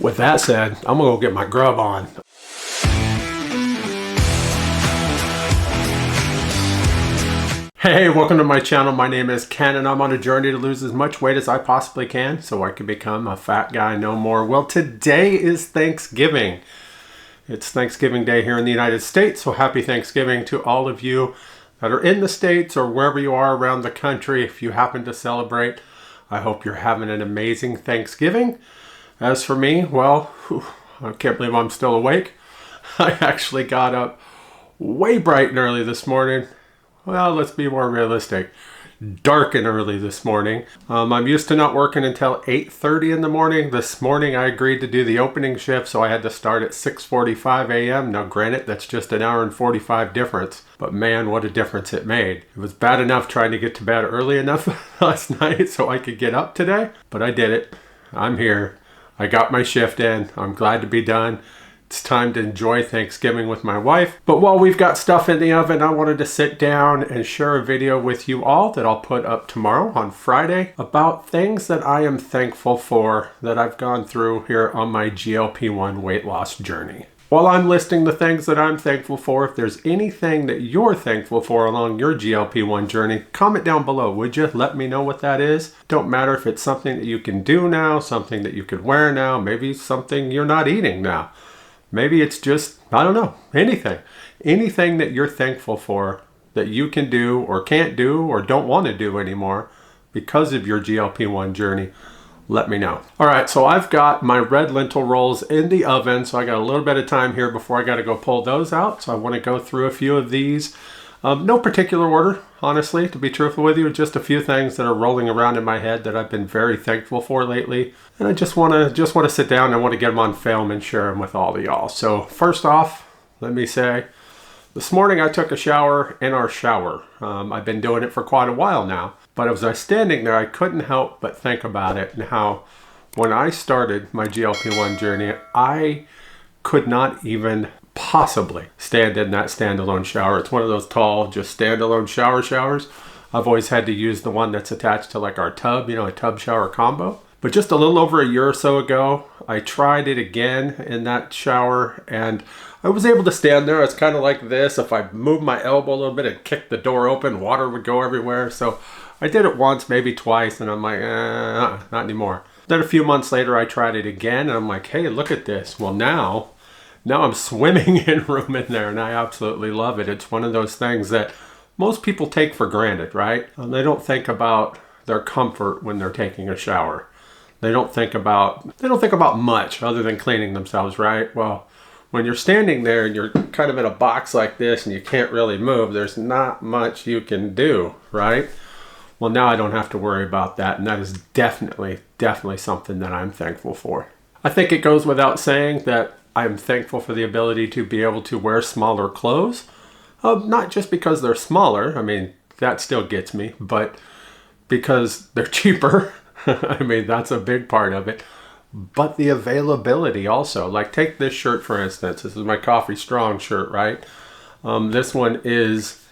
With that said, I'm gonna go get my grub on. Hey, welcome to my channel. My name is Ken and I'm on a journey to lose as much weight as I possibly can so I can become a fat guy no more. Well, today is Thanksgiving. It's Thanksgiving Day here in the United States, so happy Thanksgiving to all of you that are in the States or wherever you are around the country. If you happen to celebrate, I hope you're having an amazing Thanksgiving. As for me, well, I can't believe I'm still awake. I actually got up way bright and early this morning. Well, let's be more realistic. Dark and early this morning. I'm used to not working until 8:30 in the morning. This morning I agreed to do the opening shift, so I had to start at 6:45 a.m. Now granted, that's just an hour and 45 difference, but man, what a difference it made. It was bad enough trying to get to bed early enough last night so I could get up today, but I did it. I'm here. I got my shift in. I'm glad to be done. It's time to enjoy Thanksgiving with my wife. But while we've got stuff in the oven, I wanted to sit down and share a video with you all that I'll put up tomorrow on Friday about things that I am thankful for that I've gone through here on my GLP-1 weight loss journey. While I'm listing the things that I'm thankful for, if there's anything that you're thankful for along your GLP-1 journey, comment down below, would you? Let me know what that is. Don't matter if it's something that you can do now, something that you could wear now, maybe something you're not eating now. Maybe it's just, I don't know, anything. Anything that you're thankful for that you can do or can't do or don't want to do anymore because of your GLP-1 journey, let me know. All right, so I've got my red lentil rolls in the oven, so I got a little bit of time here before I got to go pull those out. So I want to go through a few of these. No particular order, honestly, to be truthful with you. Just a few things that are rolling around in my head that I've been very thankful for lately. And I just want to sit down and want to get them on film and share them with all of y'all. So first off, let me say, this morning I took a shower in our shower. I've been doing it for quite a while now. But as I was standing there, I couldn't help but think about it and how when I started my GLP-1 journey, I could not even possibly stand in that standalone shower. It's one of those tall, just standalone showers. I've always had to use the one that's attached to like our tub, a tub shower combo. But just a little over a year or so ago, I tried it again in that shower and I was able to stand there. It's kind of like this. If I moved my elbow a little bit and kicked the door open, water would go everywhere. So I did it once, maybe twice, and I'm like, not anymore. Then a few months later, I tried it again and I'm like, hey, look at this. Well, now I'm swimming in room in there and I absolutely love it. It's one of those things that most people take for granted, right? They don't think about their comfort when they're taking a shower. They don't think about much other than cleaning themselves, right? Well, when you're standing there and you're kind of in a box like this and you can't really move, there's not much you can do, right? Well, now I don't have to worry about that, and that is definitely something that I'm thankful for. I think it goes without saying that I'm thankful for the ability to be able to wear smaller clothes. Not just because they're smaller, I mean, that still gets me, but because they're cheaper. I mean, that's a big part of it. But the availability also. Like, take this shirt, for instance. This is my Coffee Strong shirt, right? This one is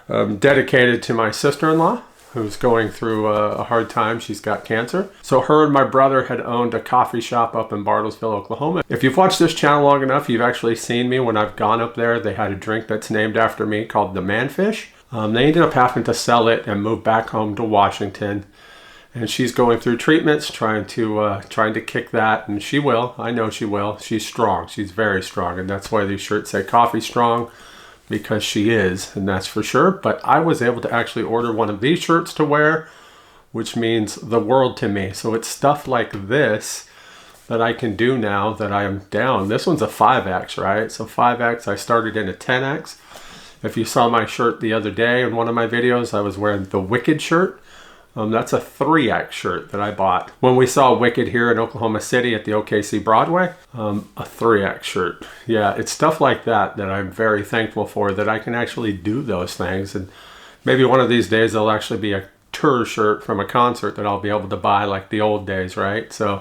dedicated to my sister-in-law, who's going through a hard time. She's got cancer. So her and my brother had owned a coffee shop up in Bartlesville, Oklahoma. If you've watched this channel long enough, you've actually seen me when I've gone up there. They had a drink that's named after me called the Manfish. They ended up having to sell it and move back home to Washington. And she's going through treatments, trying to kick that, and she will. I know she will. She's strong. She's very strong, and that's why these shirts say Coffee Strong, because she is, and that's for sure. But I was able to actually order one of these shirts to wear, which means the world to me. So it's stuff like this that I can do now that I am down. This one's a 5X, right? So 5X, I started in a 10X. If you saw my shirt the other day in one of my videos, I was wearing the Wicked shirt. That's a 3X shirt that I bought when we saw Wicked here in Oklahoma City at the OKC Broadway. A 3X shirt. Yeah, it's stuff like that that I'm very thankful for, that I can actually do those things. And maybe one of these days there'll actually be a tour shirt from a concert that I'll be able to buy like the old days, right? So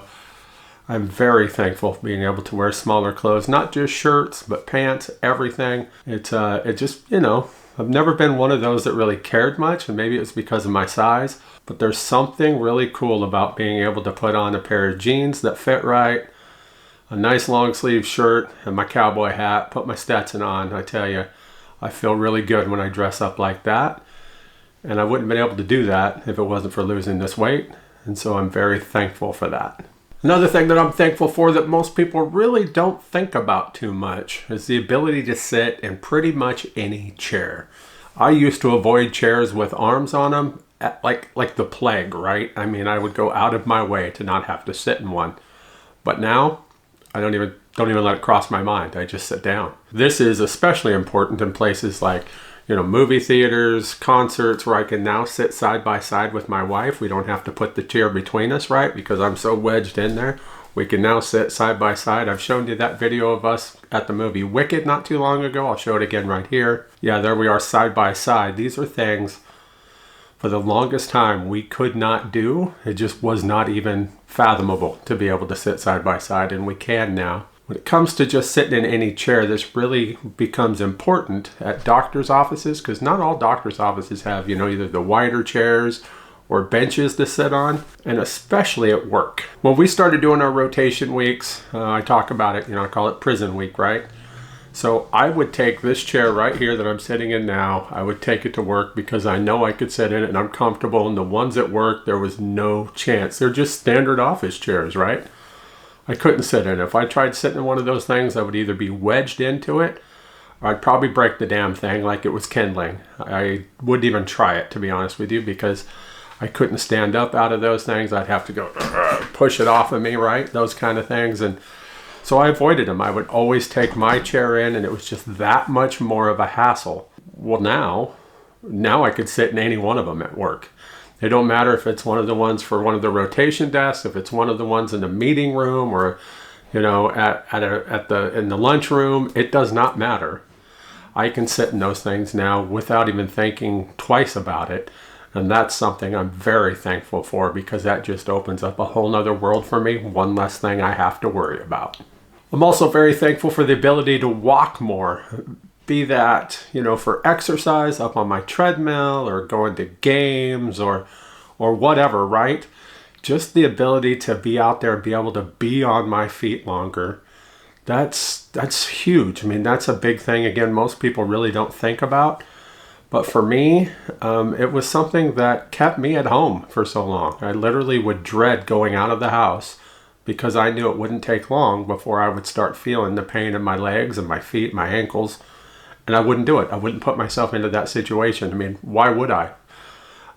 I'm very thankful for being able to wear smaller clothes, not just shirts, but pants, everything. It just, I've never been one of those that really cared much, and maybe it was because of my size, but there's something really cool about being able to put on a pair of jeans that fit right, a nice long sleeve shirt and my cowboy hat, put my Stetson on. I tell you, I feel really good when I dress up like that. And I wouldn't have been able to do that if it wasn't for losing this weight. And so I'm very thankful for that. Another thing that I'm thankful for that most people really don't think about too much is the ability to sit in pretty much any chair. I used to avoid chairs with arms on them like the plague, right? I mean, I would go out of my way to not have to sit in one. But now, I don't even let it cross my mind. I just sit down. This is especially important in places like, movie theaters, concerts, where I can now sit side by side with my wife. We don't have to put the chair between us, right? Because I'm so wedged in there. We can now sit side by side. I've shown you that video of us at the movie Wicked not too long ago. I'll show it again right here. Yeah, there we are side by side. These are things for the longest time we could not do. It just was not even fathomable to be able to sit side by side, and we can now. When it comes to just sitting in any chair, this really becomes important at doctor's offices, because not all doctor's offices have, either the wider chairs or benches to sit on, and especially at work. When we started doing our rotation weeks, I talk about it, I call it prison week, right? So I would take this chair right here that I'm sitting in now, I would take it to work because I know I could sit in it and I'm comfortable, and the ones at work, there was no chance. They're just standard office chairs, right? I couldn't sit in it. If I tried sitting in one of those things, I would either be wedged into it, or I'd probably break the damn thing like it was kindling. I wouldn't even try it, to be honest with you, because I couldn't stand up out of those things. I'd have to go push it off of me, right? Those kind of things. And so I avoided them. I would always take my chair in, and it was just that much more of a hassle. Well, now I could sit in any one of them at work. It don't matter if it's one of the ones for one of the rotation desks, if it's one of the ones in the meeting room, or in the lunch room. It does not matter. I can sit in those things now without even thinking twice about it, and that's something I'm very thankful for, because that just opens up a whole nother world for me. One less thing I have to worry about. I'm also very thankful for the ability to walk more. Be that, for exercise up on my treadmill, or going to games, or whatever, right? Just the ability to be out there and be able to be on my feet longer. That's huge. I mean, that's a big thing. Again, most people really don't think about. But for me, it was something that kept me at home for so long. I literally would dread going out of the house because I knew it wouldn't take long before I would start feeling the pain in my legs and my feet, my ankles. And I wouldn't do it. I wouldn't put myself into that situation. I mean, why would I?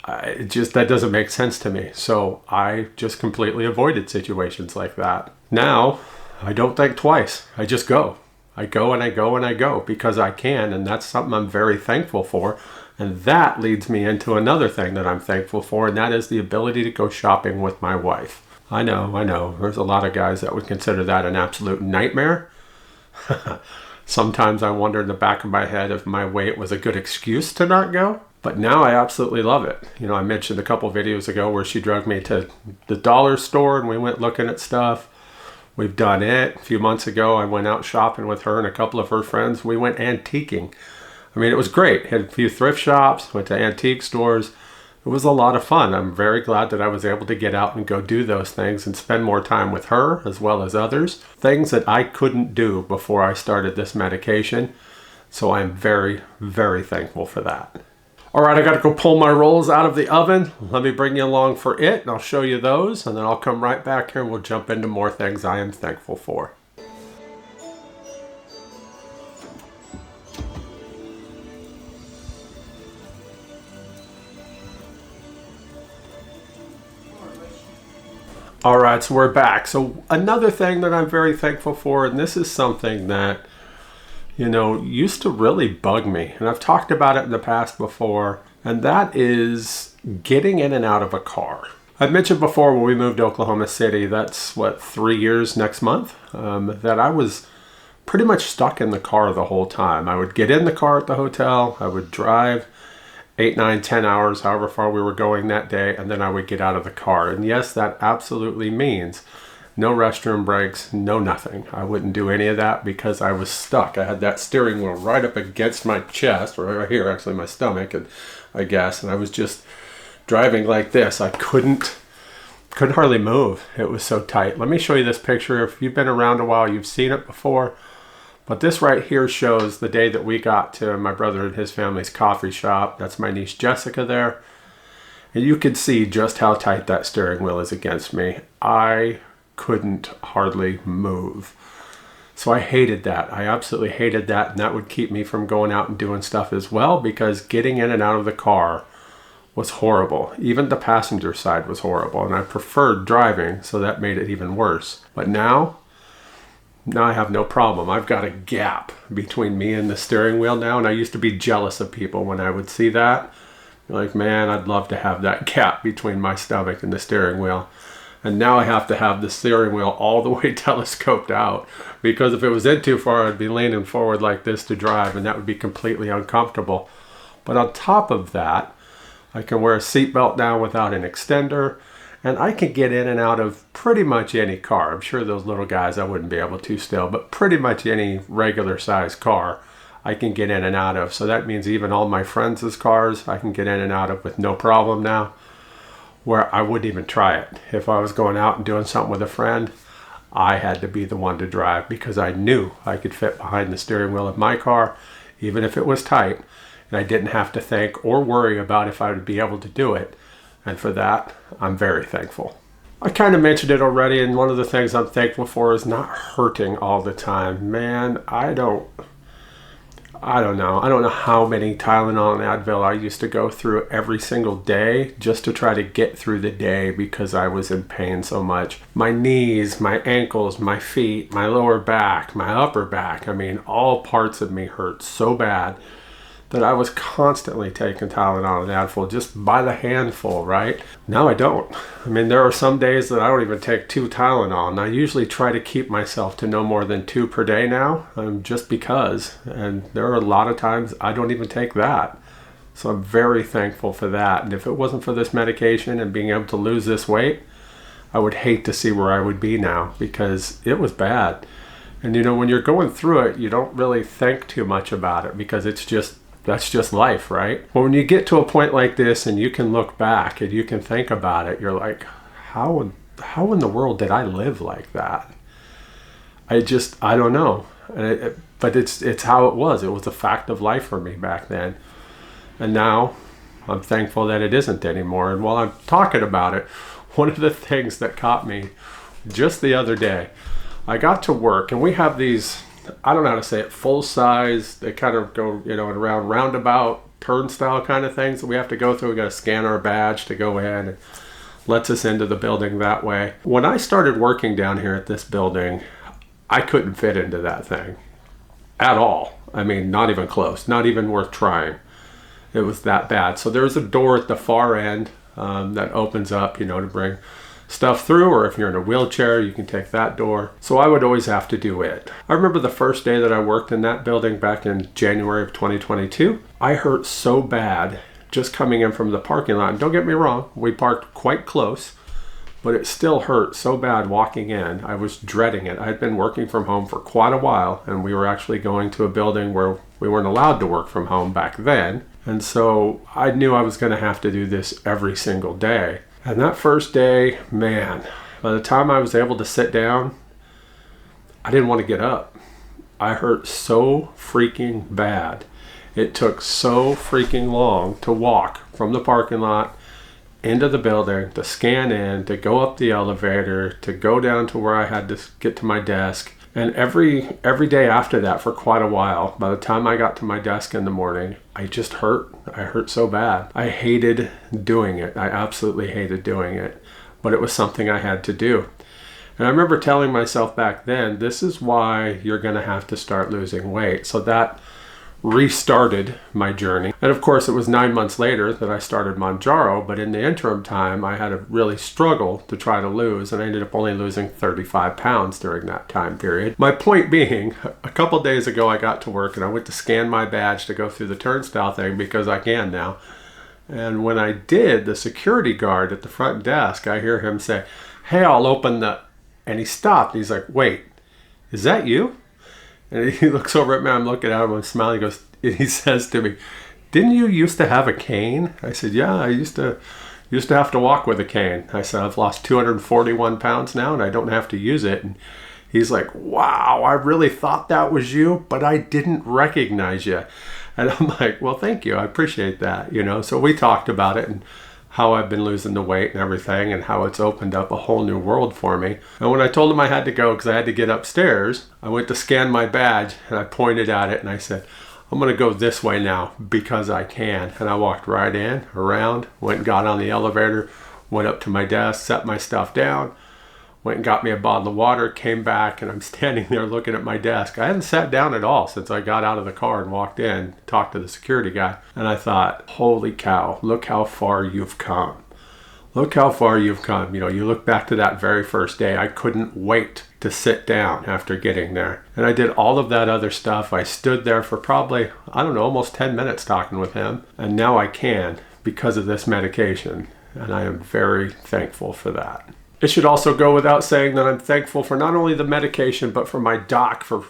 That doesn't make sense to me. So I just completely avoided situations like that. Now, I don't think twice. I just go. I go and I go and I go because I can. And that's something I'm very thankful for. And that leads me into another thing that I'm thankful for. And that is the ability to go shopping with my wife. I know. There's a lot of guys that would consider that an absolute nightmare. Sometimes I wonder in the back of my head if my weight was a good excuse to not go. But now I absolutely love it. I mentioned a couple videos ago where she drug me to the dollar store and we went looking at stuff. We've done it. A few months ago, I went out shopping with her and a couple of her friends. We went antiquing. I mean, it was great. Had a few thrift shops, went to antique stores. It was a lot of fun. I'm very glad that I was able to get out and go do those things and spend more time with her as well as others. Things that I couldn't do before I started this medication. So I'm very, very thankful for that. All right, I got to go pull my rolls out of the oven. Let me bring you along for it, and I'll show you those, and then I'll come right back here and we'll jump into more things I am thankful for. All right, so we're back. So another thing that I'm very thankful for, and this is something that, used to really bug me, and I've talked about it in the past before, and that is getting in and out of a car. I've mentioned before when we moved to Oklahoma City, that's 3 years next month, that I was pretty much stuck in the car the whole time. I would get in the car at the hotel, I would drive 8, 9, 10 hours, however far we were going that day, and then I would get out of the car. And yes, that absolutely means no restroom breaks, no nothing. I wouldn't do any of that because I was stuck. I had that steering wheel right up against my chest, or right here, actually my stomach, and I guess, and I was just driving like this. I couldn't couldn't hardly move. It was so tight. Let me show you this picture. If you've been around a while, you've seen it before. But this right here shows the day that we got to my brother and his family's coffee shop. That's my niece Jessica there. And you can see just how tight that steering wheel is against me. I couldn't hardly move. So I hated that. I absolutely hated that. And that would keep me from going out and doing stuff as well, because getting in and out of the car was horrible. Even the passenger side was horrible. And I preferred driving, so that made it even worse. But now I have no problem. I've got a gap between me and the steering wheel now. And I used to be jealous of people when I would see that. Like, man, I'd love to have that gap between my stomach and the steering wheel. And now I have to have the steering wheel all the way telescoped out, because if it was in too far, I'd be leaning forward like this to drive, and that would be completely uncomfortable. But on top of that, I can wear a seatbelt now without an extender, and I can get in and out of pretty much any car. I'm sure those little guys I wouldn't be able to still, but pretty much any regular size car I can get in and out of. So that means even all my friends' cars I can get in and out of with no problem now, where I wouldn't even try it. If I was going out and doing something with a friend, I had to be the one to drive, because I knew I could fit behind the steering wheel of my car, even if it was tight, and I didn't have to think or worry about if I would be able to do it. And for that, I'm very thankful. I kind of mentioned it already, and one of the things I'm thankful for is not hurting all the time. Man, I don't know. I don't know how many Tylenol and Advil I used to go through every single day just to try to get through the day, because I was in pain so much. My knees, my ankles, my feet, my lower back, my upper back. I mean, all parts of me hurt so bad that I was constantly taking Tylenol and Advil just by the handful, right? Now I don't. I mean, there are some days that I don't even take 2 Tylenol, and I usually try to keep myself to no more than 2 per day now, just because. And there are a lot of times I don't even take that. So I'm very thankful for that. And if it wasn't for this medication and being able to lose this weight, I would hate to see where I would be now, because it was bad. And you know, when you're going through it, you don't really think too much about it, because that's just life, right? But when you get to a point like this and you can look back and you can think about it, you're like, how in the world did I live like that? I don't know. But it's how it was. It was a fact of life for me back then. And now I'm thankful that it isn't anymore. And while I'm talking about it, one of the things that caught me just the other day, I got to work, and we have these, I don't know how to say it, full size, they kind of go, around roundabout turnstile kind of things that we have to go through. We got to scan our badge to go in, and lets us into the building that way. When I started working down here at this building, I couldn't fit into that thing at all. I mean, not even close, not even worth trying. It was that bad. So there's a door at the far end that opens up, to bring stuff through, or if you're in a wheelchair, you can take that door. So I would always have to do it. I remember the first day that I worked in that building back in January of 2022, I hurt so bad just coming in from the parking lot. And don't get me wrong, we parked quite close, but it still hurt so bad walking in. I was dreading it. I had been working from home for quite a while, and we were actually going to a building where we weren't allowed to work from home back then. And so I knew I was going to have to do this every single day. And that first day, man, by the time I was able to sit down, I didn't want to get up. I hurt so freaking bad. It took so freaking long to walk from the parking lot into the building, to scan in, to go up the elevator, to go down to where I had to get to my desk. And every day after that for quite a while, by the time I got to my desk in the morning, I just hurt. I hurt so bad. I hated doing it. I absolutely hated doing it. But it was something I had to do. And I remember telling myself back then, this is why you're going to have to start losing weight. So that restarted my journey. And of course, it was 9 months later that I started Mounjaro, but in the interim time, I had to really struggle to try to lose, and I ended up only losing 35 pounds during that time period. My point being, a couple days ago, I got to work and I went to scan my badge to go through the turnstile thing because I can now. And when I did, the security guard at the front desk, I hear him say, "Hey, I'll open the..." And he stopped. He's like, "Wait, is that you?" And he looks over at me, I'm looking at him, I'm smiling, he says to me, "Didn't you used to have a cane?" I said, "Yeah, I used to Used to have to walk with a cane. I said, I've lost 241 pounds now and I don't have to use it. And he's like, wow, I really thought that was you, but I didn't recognize you. And I'm like, well, thank you. I appreciate that. So we talked about it and how I've been losing the weight and everything and how it's opened up a whole new world for me. And when I told him I had to go because I had to get upstairs, I went to scan my badge and I pointed at it and I said, I'm going to go this way now because I can. And I walked right in, around, went and got on the elevator, went up to my desk, set my stuff down, went and got me a bottle of water, came back, and I'm standing there looking at my desk. I hadn't sat down at all since I got out of the car and walked in, talked to the security guy. And I thought, holy cow, look how far you've come. Look how far you've come. You look back to that very first day. I couldn't wait to sit down after getting there. And I did all of that other stuff. I stood there for probably, almost 10 minutes talking with him. And now I can because of this medication. And I am very thankful for that. It should also go without saying that I'm thankful for not only the medication, but for my doc for,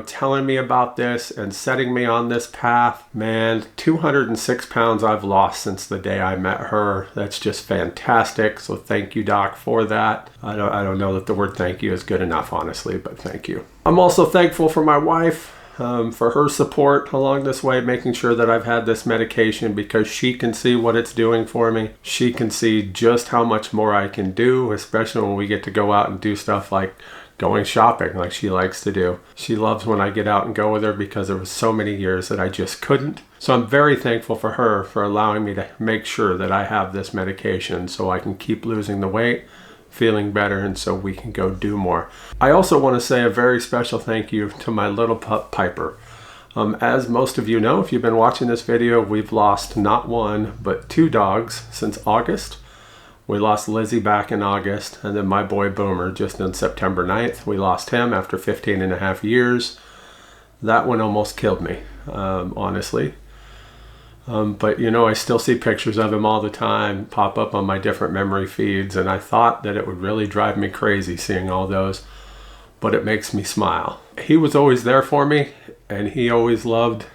telling me about this and setting me on this path. Man, 206 pounds I've lost since the day I met her. That's just fantastic. So thank you, doc, for that. I don't know that the word thank you is good enough, honestly, but thank you. I'm also thankful for my wife. For her support along this way, making sure that I've had this medication because she can see what it's doing for me. She can see just how much more I can do, especially when we get to go out and do stuff like going shopping like she likes to do. She loves when I get out and go with her because there was so many years that I just couldn't. So I'm very thankful for her for allowing me to make sure that I have this medication so I can keep losing the weight, feeling better, and so we can go do more. I also want to say a very special thank you to my little pup Piper. As most of you know, if you've been watching this video, we've lost not one but 2 dogs since August. We lost Lizzie back in August, and then my boy Boomer just on September 9th. We lost him after 15 and a half years. That one almost killed me, honestly. But I still see pictures of him all the time pop up on my different memory feeds, and I thought that it would really drive me crazy seeing all those, but it makes me smile. He was always there for me, and he always loved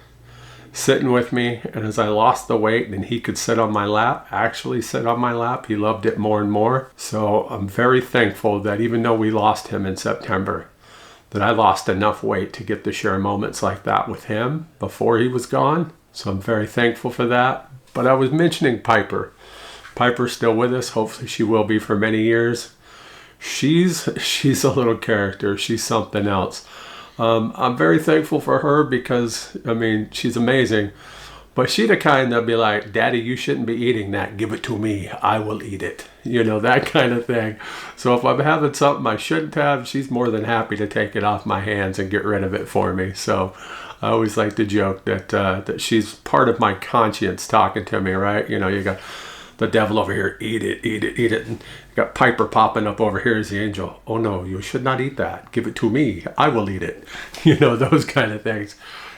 sitting with me, and as I lost the weight and he could sit on my lap, actually sit on my lap, he loved it more and more. So I'm very thankful that even though we lost him in September, that I lost enough weight to get to share moments like that with him before he was gone. So I'm very thankful for that. But I was mentioning Piper. Piper's still with us. Hopefully she will be for many years. She's a little character. She's something else. I'm very thankful for her because, she's amazing. But she's the kind that'll be like, Daddy, you shouldn't be eating that. Give it to me. I will eat it. That kind of thing. So if I'm having something I shouldn't have, she's more than happy to take it off my hands and get rid of it for me. So I always like to joke that she's part of my conscience talking to me, right? You got the devil over here, eat it, eat it, eat it. And you got Piper popping up over here as the angel. Oh no, you should not eat that. Give it to me. I will eat it. Those kind of things.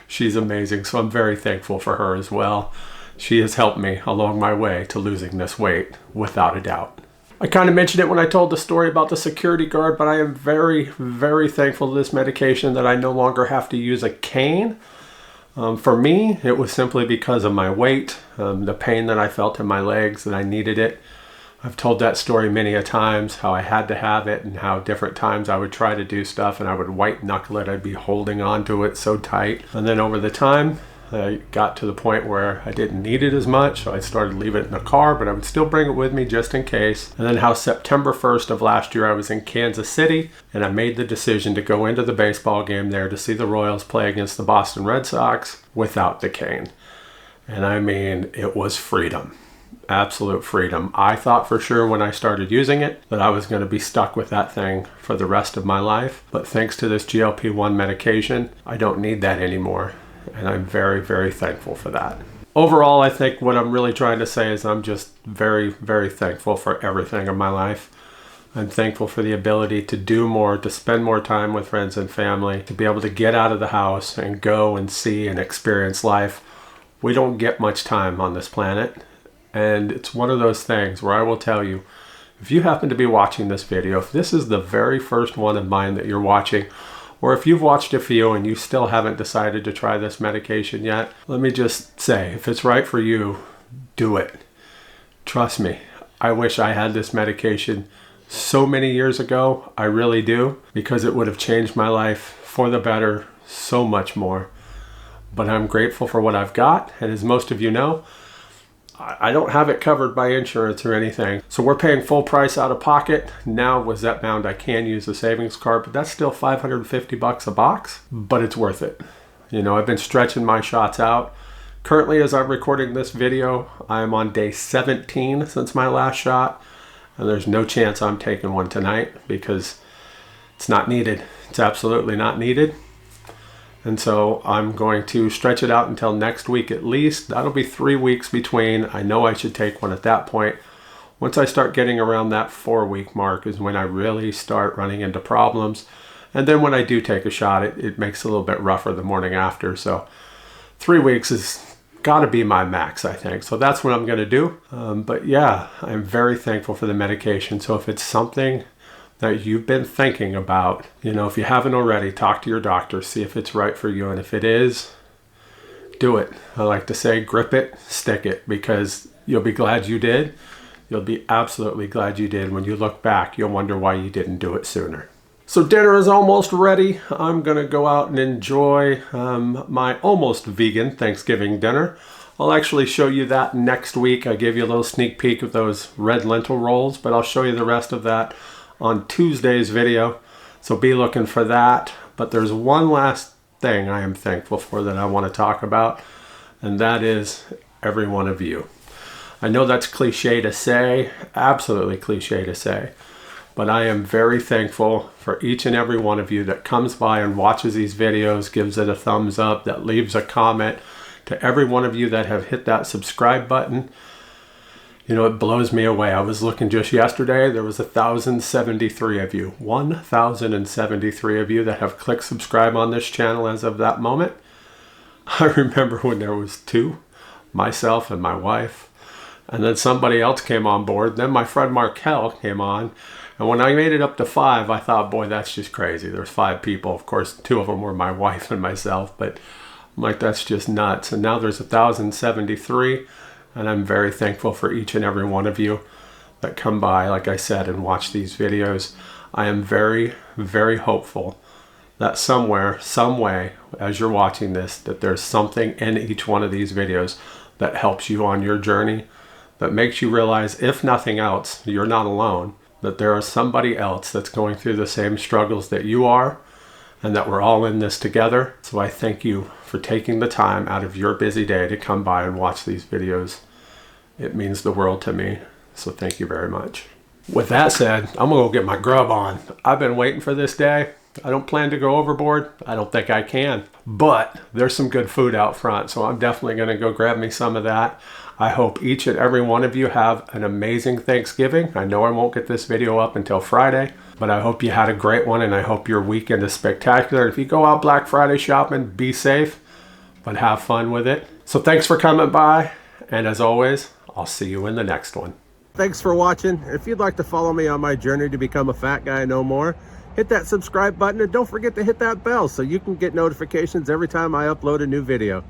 She's amazing. So I'm very thankful for her as well. She has helped me along my way to losing this weight, without a doubt. I kind of mentioned it when I told the story about the security guard, but I am very, very thankful to this medication that I no longer have to use a cane. For me, it was simply because of my weight, the pain that I felt in my legs, that I needed it. I've told that story many a times, how I had to have it and how different times I would try to do stuff and I would white knuckle it. I'd be holding on to it so tight. And then over the time, I got to the point where I didn't need it as much, so I started leaving it in the car, but I would still bring it with me just in case. And then how September 1st of last year, I was in Kansas City, and I made the decision to go into the baseball game there to see the Royals play against the Boston Red Sox without the cane. And it was freedom. Absolute freedom. I thought for sure when I started using it that I was going to be stuck with that thing for the rest of my life. But thanks to this GLP-1 medication, I don't need that anymore. And I'm very, very thankful for that. Overall, I think what I'm really trying to say is I'm just very, very thankful for everything in my life. I'm thankful for the ability to do more, to spend more time with friends and family, to be able to get out of the house and go and see and experience life. We don't get much time on this planet. And it's one of those things where I will tell you, if you happen to be watching this video, if this is the very first one of mine that you're watching, or if you've watched a few and you still haven't decided to try this medication yet, let me just say, if it's right for you, do it. Trust me, I wish I had this medication so many years ago. I really do, because it would have changed my life for the better so much more. But I'm grateful for what I've got. And as most of you know, I don't have it covered by insurance or anything. So we're paying full price out of pocket. Now with Zepbound, I can use a savings card, but that's still $550 a box, but it's worth it. You know, I've been stretching my shots out. Currently, as I'm recording this video, I'm on day 17 since my last shot, and there's no chance I'm taking one tonight because it's not needed. It's absolutely not needed. And so I'm going to stretch it out until next week at least. That'll be 3 weeks between. I know I should take one at that point. Once I start getting around that 4-week mark is when I really start running into problems. And then when I do take a shot, it makes it a little bit rougher the morning after. So 3 weeks is got to be my max, I think. So that's what I'm going to do. But yeah, I'm very thankful for the medication. So if it's something that you've been thinking about, you know, if you haven't already, talk to your doctor, see if it's right for you. And if it is, do it. I like to say, grip it, stick it, because you'll be glad you did. You'll be absolutely glad you did. When you look back, you'll wonder why you didn't do it sooner. So dinner is almost ready. I'm going to go out and enjoy my almost vegan Thanksgiving dinner. I'll actually show you that next week. I gave you a little sneak peek of those red lentil rolls, but I'll show you the rest of that on Tuesday's video. So be looking for that. But there's one last thing I am thankful for that I want to talk about, and that is every one of you. I know that's cliche to say, absolutely cliche to say, but I am very thankful for each and every one of you that comes by and watches these videos, gives it a thumbs up, that leaves a comment. To every one of you that have hit that subscribe button, you know, it blows me away. I was looking just yesterday, there was 1,073 of you. 1,073 of you that have clicked subscribe on this channel as of that moment. I remember when there was 2, myself and my wife, and then somebody else came on board. Then my friend Markel came on, and when I made it up to 5, I thought, boy, that's just crazy. There's 5 people. Of course, 2 of them were my wife and myself, but I'm like, that's just nuts. And now there's 1,073. And I'm very thankful for each and every one of you that come by, like I said, and watch these videos. I am very, very hopeful that somewhere, some way, as you're watching this, that there's something in each one of these videos that helps you on your journey, that makes you realize, if nothing else, you're not alone, that there is somebody else that's going through the same struggles that you are, and that we're all in this together. So I thank you for taking the time out of your busy day to come by and watch these videos. It means the world to me. So thank you very much. With that said, I'm gonna go get my grub on. I've been waiting for this day. I don't plan to go overboard. I don't think I can, but there's some good food out front. So I'm definitely gonna go grab me some of that. I hope each and every one of you have an amazing Thanksgiving. I know I won't get this video up until Friday, but I hope you had a great one, and I hope your weekend is spectacular. If you go out Black Friday shopping, be safe, but have fun with it. So thanks for coming by, and as always, I'll see you in the next one. Thanks for watching. If you'd like to follow me on my journey to become a fat guy no more, hit that subscribe button, and don't forget to hit that bell so you can get notifications every time I upload a new video.